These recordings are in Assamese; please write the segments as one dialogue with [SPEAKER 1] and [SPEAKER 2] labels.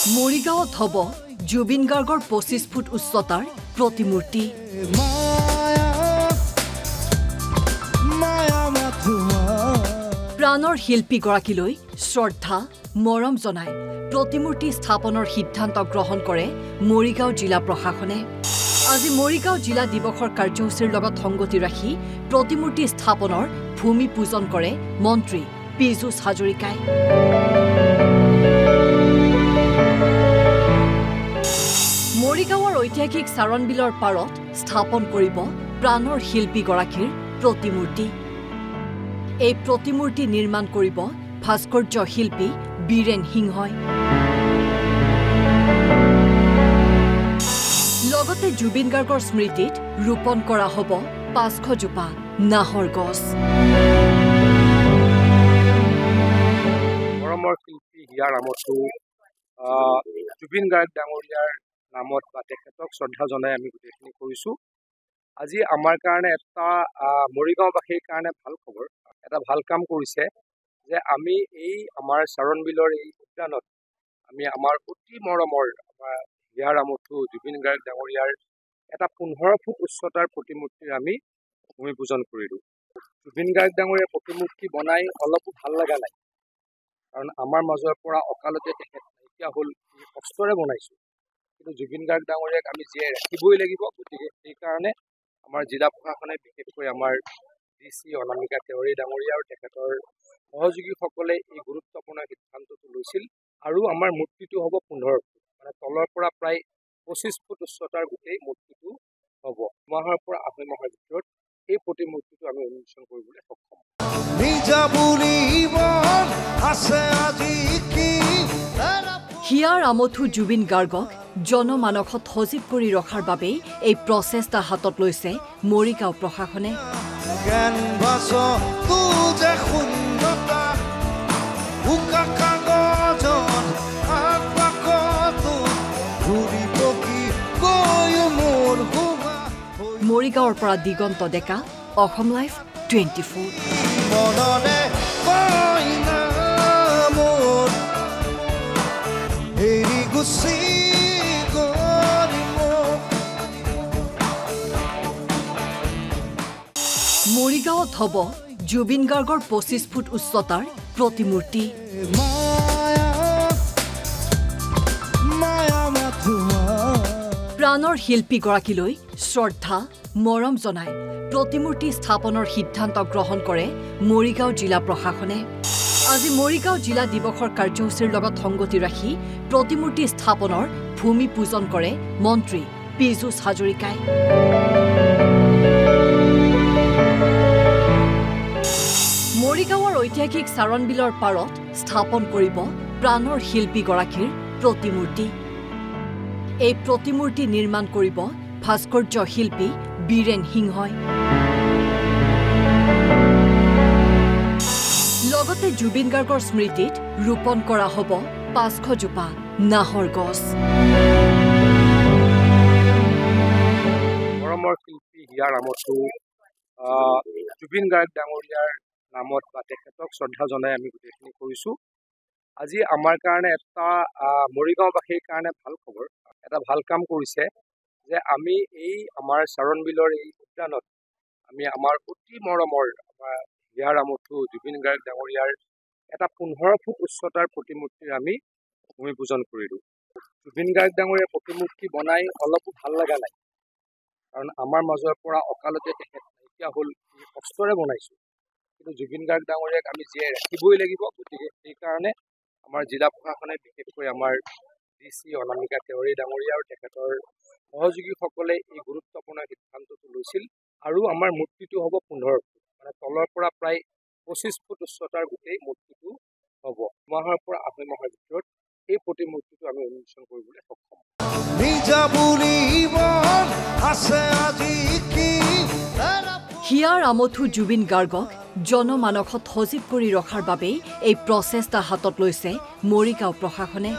[SPEAKER 1] মৰিগাঁৱত হ'ব জুবিন গাৰ্গৰ ২৫ ফুট উচ্চতাৰ প্ৰতিমূৰ্তি। প্ৰাণৰ শিল্পীগৰাকীলৈ শ্ৰদ্ধা মৰম জনাই প্ৰতিমূৰ্তি স্থাপনৰ সিদ্ধান্ত গ্ৰহণ কৰে মৰিগাঁও জিলা প্ৰশাসনে। আজি মৰিগাঁও জিলা দিৱসৰ কাৰ্যসূচীৰ লগত সংগতি ৰাখি প্ৰতিমূৰ্তি স্থাপনৰ ভূমি পূজন কৰে মন্ত্ৰী পীযুষ হাজৰিকাই। মৰিগাঁৱৰ ঐতিহাসিক চাৰণবিলৰ পাৰত স্থাপন কৰিব প্ৰাণৰ শিল্পীগৰাকীৰ প্ৰতিমূৰ্তি। এই প্ৰতিমূৰ্তি নিৰ্মাণ কৰিব ভাস্কৰ্য শিল্পী বীৰেন সিংহই। লগতে জুবিন গাৰ্গৰ স্মৃতিত ৰোপণ কৰা হ'ব ৫০০ জোপা নাহৰ গছ।
[SPEAKER 2] মৰমৰ শিল্পী হিয়াৰ আমঠু জুবিন গাৰ্গ ডাঙৰীয়াৰ নামত বা তেখেতক শ্ৰদ্ধা জনাই আমি গোটেইখিনি কৰিছোঁ। আজি আমাৰ কাৰণে এটা মৰিগাঁওবাসীৰ কাৰণে ভাল খবৰ, এটা ভাল কাম কৰিছে যে আমি এই আমাৰ চাৰণবিলৰ এই উদ্যানত আমি আমাৰ অতি মৰমৰ আমাৰ হিয়াৰ আমঠু জুবিন গাৰ্গ ডাঙৰীয়াৰ এটা ১৫ ফুট উচ্চতাৰ প্ৰতিমূৰ্তিৰ আমি ভূমি পূজন কৰিলোঁ। জুবিন গাৰ্গ ডাঙৰীয়াৰ প্ৰতিমূৰ্তি বনাই অলপো ভাল লগা নাই, কাৰণ আমাৰ মাজৰ পৰা অকালতে তেখেত নাইকিয়া হ'ল, কষ্টৰে বনাইছোঁ। কিন্তু জুবিন গাৰ্গ ডাঙৰীয়াক আমি জীয়াই ৰাখিবই লাগিব। গতিকে সেইকাৰণে আমাৰ জিলা প্ৰশাসনে বিশেষকৈ আমাৰ DC অনামিকা তেওৰী ডাঙৰীয়া আৰু তেখেতৰ সহযোগীসকলে এই গুৰুত্বপূৰ্ণ সিদ্ধান্তটো লৈছিল। আৰু আমাৰ মূৰ্তিটো হ'ব ১৫ ফুট, মানে তলৰ পৰা প্ৰায় ২৫ ফুট উচ্চতাৰ গোটেই মূৰ্তিটো হ'ব। মাহৰ পৰা ৮ মাহৰ ভিতৰত এই প্ৰতিমূৰ্তিটো আমি উন্মোচন কৰিবলৈ সক্ষম।
[SPEAKER 1] হিয়াৰ আমঠু জুবিন গাৰ্গক জনমানসত সজীৱ কৰি ৰখাৰ বাবেই এই প্ৰচেষ্টা হাতত লৈছে মৰিগাঁও প্ৰশাসনে। মৰিগাঁৱৰ পৰা দিগন্ত ডেকা, অসম লাইভ 24। মৰিগাঁৱত হ'ব জুবিন গাৰ্গৰ ২৫ ফুট উচ্চতাৰ প্ৰতিমূৰ্তি। প্ৰাণৰ শিল্পীগৰাকীলৈ শ্ৰদ্ধা মৰম জনাই প্ৰতিমূৰ্তি স্থাপনৰ সিদ্ধান্ত গ্ৰহণ কৰে মৰিগাঁও জিলা প্ৰশাসনে। আজি মৰিগাঁও জিলা দিৱসৰ কাৰ্যসূচীৰ লগত সংগতি ৰাখি প্ৰতিমূৰ্তি স্থাপনৰ ভূমি পূজন কৰে মন্ত্ৰী পীযুষ হাজৰিকাই। মৰিগাঁৱৰ ঐতিহাসিক চাৰণবিলৰ পাৰত স্থাপন কৰিব প্ৰাণৰ শিল্পীগৰাকীৰ প্ৰতিমূৰ্তি। এই প্ৰতিমূৰ্তি নিৰ্মাণ কৰিব ভাস্কৰ্য শিল্পী বীৰেন সিংহই। লগতে জুবিন গাৰ্গৰ স্মৃতিত ৰোপণ কৰা হ'ব ৫০০ জোপা নাহৰ গছ।
[SPEAKER 2] মৰমৰ শিল্পী হিয়াৰ আমঠু জুবিন গাৰ্গ ডাঙৰীয়াৰ নামত বা তেখেতক শ্ৰদ্ধা জনাই আমি গোটেইখিনি কৰিছোঁ। আজি আমাৰ কাৰণে এটা মৰিগাঁওবাসীৰ কাৰণে ভাল খবৰ, এটা ভাল কাম কৰিছে যে আমি এই আমাৰ চাৰণবিলৰ এই উদ্যানত আমি আমাৰ অতি মৰমৰ আমাৰ হিয়াৰ আমঠু জুবিন গাৰ্গ ডাঙৰীয়াৰ এটা ১৫ ফুট উচ্চতাৰ প্ৰতিমূৰ্তিৰ আমি ভূমি পূজন কৰিলোঁ। জুবিন গাৰ্গ ডাঙৰীয়াৰ প্ৰতিমূৰ্তি বনাই অলপো ভাল লগা নাই, কাৰণ আমাৰ মাজৰ পৰা অকালতে তেখেত নাইকিয়া হ'ল, কষ্টৰে বনাইছোঁ। কিন্তু জুবিন গাৰ্গ ডাঙৰীয়াক আমি জীয়াই ৰাখিবই লাগিব। গতিকে সেইকাৰণে আমাৰ জিলা প্ৰশাসনে বিশেষকৈ আমাৰ DC অনামিকা তেওৰী ডাঙৰীয়া আৰু তেখেতৰ সহযোগীসকলে এই গুৰুত্বপূৰ্ণ সিদ্ধান্তটো লৈছিল। আৰু আমাৰ মূৰ্তিটো হ'ব ১৫ ফুট, মানে তলৰ পৰা প্ৰায় ২৫ ফুট উচ্চতাৰ গোটেই মূৰ্তিটো হ'ব। মাহৰ পৰা ৮ মাহৰ ভিতৰত এই প্ৰতিমূৰ্তিটো আমি উন্মোচন কৰিবলৈ সক্ষম।
[SPEAKER 1] হিয়াৰ আমঠু জুবিন গাৰ্গক জনমানসত সজীৱ কৰি ৰখাৰ বাবেই এই প্ৰচেষ্টা হাতত লৈছে মৰিগাঁও প্ৰশাসনে।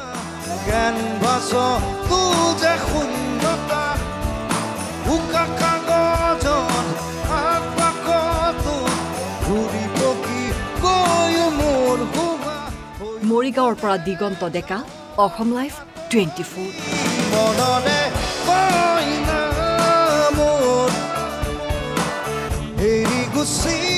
[SPEAKER 1] মৰিগাঁৱৰ পৰা দিগন্ত ডেকা, অসম লাইভ 24।
[SPEAKER 3] মননে কইনা মোৰ এৰি গুচি